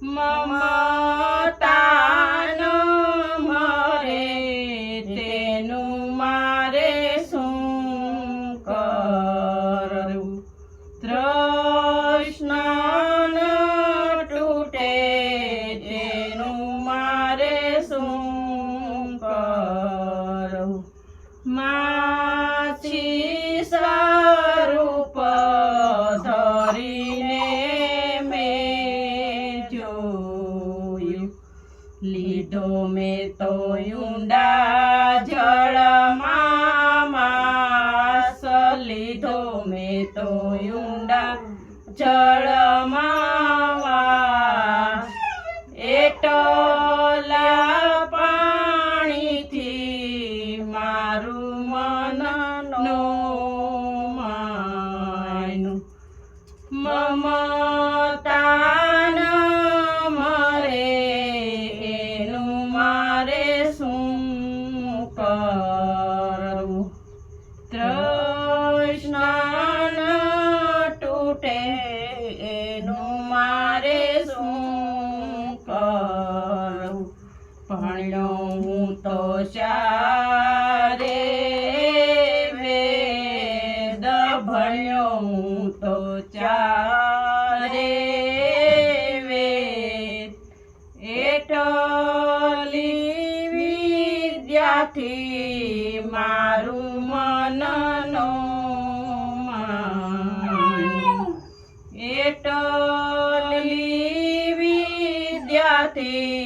મમતાનો મરે તેનું મારે શું કરવું? તૃષ્ણ તૂટે તેનું મારે શું કરવું? માછી સ્વરૂપ ધરીને મેં જોયું, લીધો મેં તો ઊંડા જળમાં માસ, લીધો મેં તો ઊંડા જળમાં વાસ. એટલા પાણીથી મારું મન નો માન્યું. મમતાન મરે એનું મારે શું કરવું? તૃષ્ણ તૂટે એનું મારે શું કરવું? ભણ્યો હું તો ચારે વેદ, ભણ્યો હું તો ચારે વેદ. એટલી વિદ્યાથી મારું મન નો માન્યું. એટલી વિદ્યાથી